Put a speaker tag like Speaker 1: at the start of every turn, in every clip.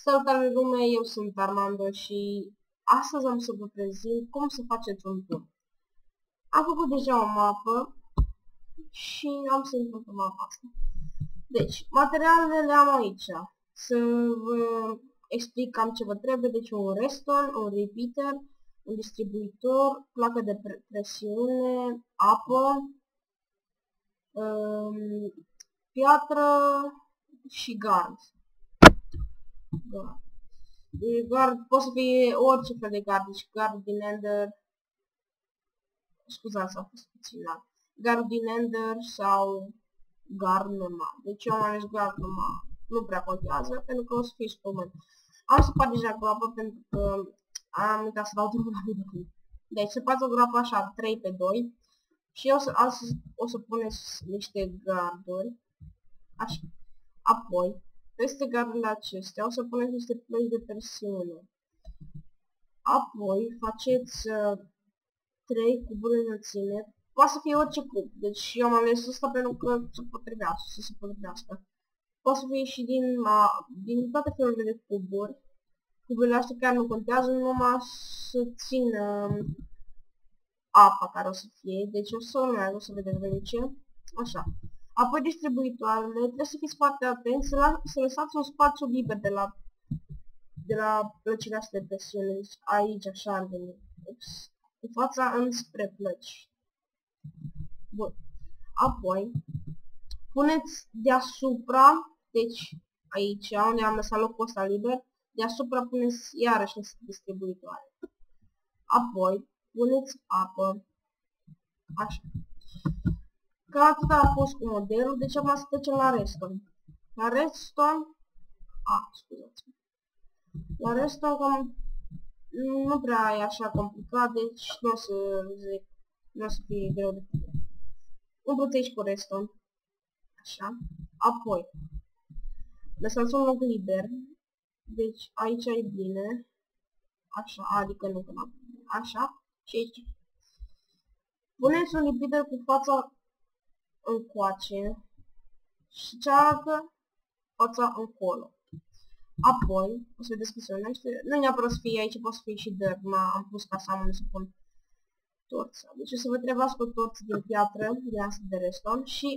Speaker 1: Salutare lume, eu sunt Armando și astăzi am să vă prezint cum să faceți un turn. Am făcut deja o mapă și am să intru pe mapa asta. Deci, materialele le am aici. Să vă explic cam ce vă trebuie. Deci un redstone, un repeater, un distribuitor, placă de presiune, apă, piatră și gard. Gard poate să fie orice fel de gard, deci gard din Ender, scuzați, a fost puțin la gard din Ender sau gard normal. Deci eu am ales gard normal, nu prea contează, pentru că o să fie și pământ. Am săpat deja groapă pentru că am uitat să dau drumul la videoclip. Deci săpați o groapă așa, 3x2 și o să puneți niște garduri, așa, apoi peste gardurile acestea o să puneți niște plăci de presiune. Apoi faceți 3 cuburi înălțime. Poate să fie orice cub. Deci eu am ales ăsta pentru că se potrivească. Poate să fie și din toate felurile de cuburi. Cuburile astea chiar nu contează, numai să țină apa care o să fie. Deci o să urmează, o să vedeți de ce. Așa. Apoi distribuitoarele, trebuie să fiți foarte atenți, să lăsați un spațiu liber de la plăcile astea de presiune. Deci aici, așa ar veni. Cu fața înspre plăci. Bun. Apoi, puneți deasupra, deci aici, unde am lăsat locul ăsta liber, deasupra puneți iarăși distribuitoare. Apoi, puneți apă. Așa. Că atâta a fost cu modelul, deci acum să trecem la redstone. La redstone, scuzați-mă. La redstone cam nu prea e așa complicat, deci nu o să fie greu de făcut. Umpluți aici cu redstone. Așa. Apoi, lăsați un loc liber. Deci aici e bine. Așa, adică nu până așa. Și aici. Puneți un repeater cu fața încoace și cealaltă fața încolo. Apoi, o să vedeți că se unește, nu neapărat să fie aici, poate să fie și dirt, am pus ca să am unde să pun torța. Deci o să vă trebuiască o torță din piatră, din asta de redstone și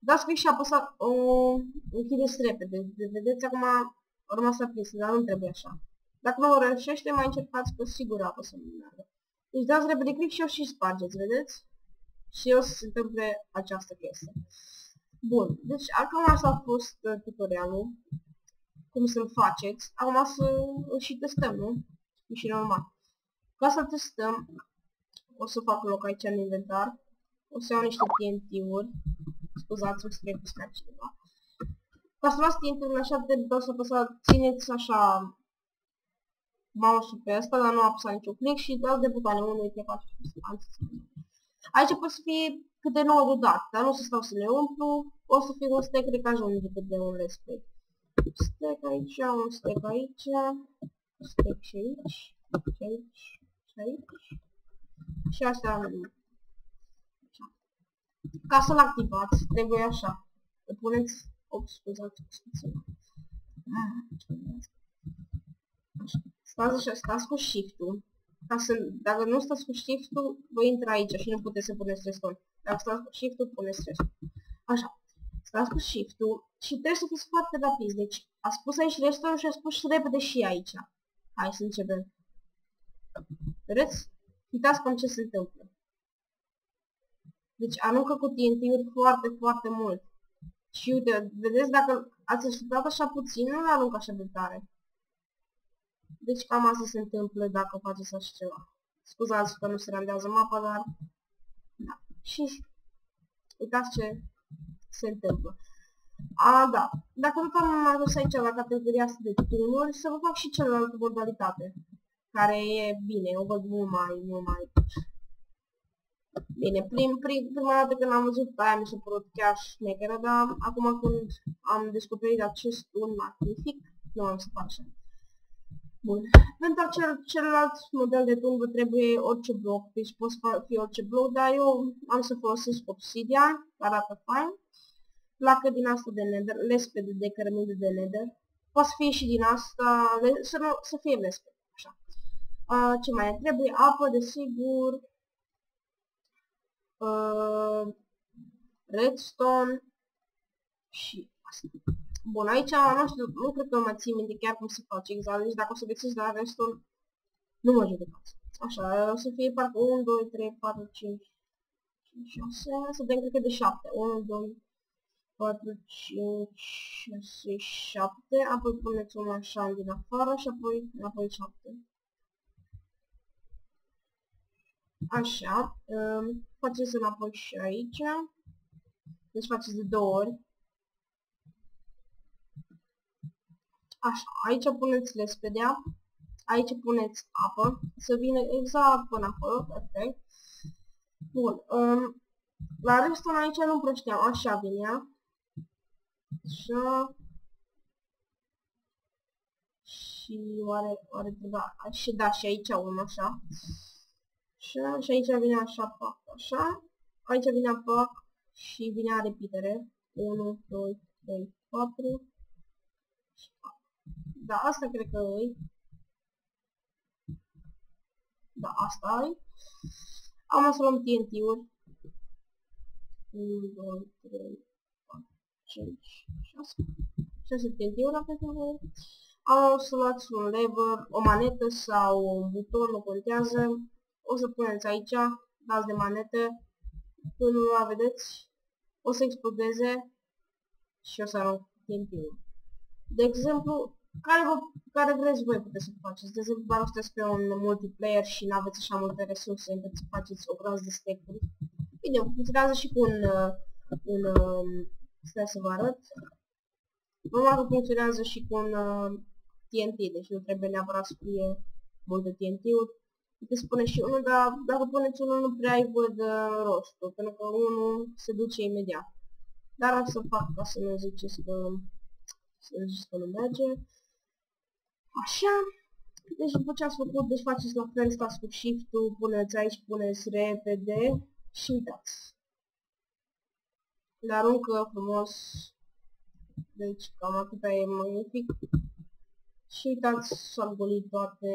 Speaker 1: dați click și apăsați o închideți repede. Vedeți acum a rămas aprins, dar nu trebuie așa. Dacă nu o reușește, mai încercați că sigur apăsă în meargă. Deci dați repede click și o și spargeți, vedeți? Și o să se întâmple această chestie. Bun, deci acum asta a fost tutorialul. Cum să-l faceți. Acum să și testăm, nu? E și normal. Ca să testăm, o să fac loc aici în inventar. O să iau niște TNT-uri. Scuzați-mă, trebuie să scriu cineva. Ca să luați TNT-urile așa, trebuie să țineți așa mouse-ul pe ăsta, dar nu apăsați niciun click și dați de butoane 1, 2, 3, 4, 5, 6. Aici poate să fie câte 9 de dat, dar nu o să stau să le umplu. O să fie un stack, cred că ajung decât de un let's play. Stack aici, un stack aici, stack și aici, și aici, și aici. Și asta așa. Ca să-l activați, trebuie așa. Îl puneți, scuzați, stați așa, stați cu shift-ul. Dacă nu stați cu shift-ul, voi intra aici și nu puteți să puneți redstone. Dacă stați cu shift-ul, puneți redstone. Așa. Stați cu shift-ul și trebuie să fiți foarte rapizi. Deci, a spus aici redstone și a spus și repede și aici. Hai să începem. Vedeți? Uitați cam ce se întâmplă. Deci, aruncă cu TNT-uri foarte, foarte mult. Și uite, vedeți, dacă ați așteptat așa puțin, nu le aruncă așa de tare. Deci, cam asta se întâmplă dacă faceți așa ceva. Scuzați că nu se randează mapa, dar... Da. Și uitați ce se întâmplă. Da. Dacă tot am ajuns aici la categoria asta de tunuri, să vă fac și celălaltă modalitate. Care e bine, o văd mult mai... Bine, prima dată când am văzut aia mi s-a părut chiar șmecheră, dar acum când am descoperit acest tun magnific, nu am să fac așa. Bun. Pentru celălalt model de tun vă trebuie orice bloc, deci poate fi orice bloc, dar eu am să folosesc obsidian, care arată fain. Placă din asta de nether, lespede de cărămidă de nether. Poate să fie și din asta, să fie lespe, așa. Ce mai ne trebuie? Apă, desigur. Redstone. Și asta. Bun, aici nu știu, nu cred că mai țin minte chiar cum se face exact, deci dacă o să găsiți la redstone, nu mă judecați. Așa, o să fie parcă 1, 2, 3, 4, 5, 6, să vedem cred că de 7. 1, 2, 4, 5, 6, 7, apoi puneți unul așa din afară și apoi 7. Așa, faceți înapoi și aici, deci faceți de 2 ori. Așa, aici puneți lespedea, aici puneți apă, să vină exact până acolo, perfect. Bun, la restul aici nu împrășteam, așa vinea. Așa. Și oare trebuia, și da, și aici unul așa. Așa, și aici vine așa, pac, așa. Aici vine pac și vine repeatere. 1, 2, 3, 4. Și pac. Da, asta cred că e. Da, asta e. Am să luăm TNT-uri. 1, 2, 3, 4, 5, 6. 6 TNT-uri am pentru voi. O să luați un lever, o manetă sau un buton, nu contează. O să puneți aici, dați de manete, până nu la vedeți, o să explodeze și o să arunc TNT-ul. De exemplu, care vreți voi puteți să faceți. De exemplu, dacă sunteți pe un multiplayer și nu aveți așa multe resurse încât să faceți o groază de stack-uri. Bine, funcționează și cu stai să vă arăt. Normal că funcționează și cu un TNT, deci nu trebuie neapărat să fie multe TNT-uri. Puteți pune și unul, dar dacă puneți unul nu prea îi văd rostul, pentru că unul se duce imediat. Dar o să fac ca să nu ziceți că nu merge. Așa. Deci după ce ați făcut, deci faceți la fel, stați cu shift-ul, puneți aici, puneți repede și uitați. Le aruncă frumos. Deci cam atâta e magnific. Și uitați, s-au golit toate,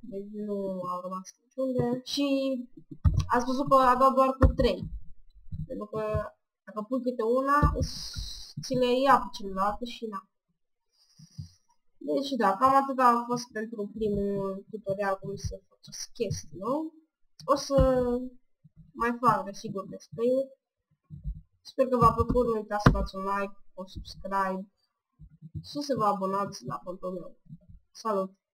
Speaker 1: deci nu au rămas niciunde. Și ați văzut că a dat doar cu 3. Pentru că dacă pui câte una, ți le ia pe celelalte și na. Deci da, cam atât a fost pentru primul tutorial cum să faceți chestii, nu? O să mai fac, desigur, display-uri. Sper că v-a plăcut, nu uitați să dați un like, un subscribe și să vă abonați la contul meu. Salut!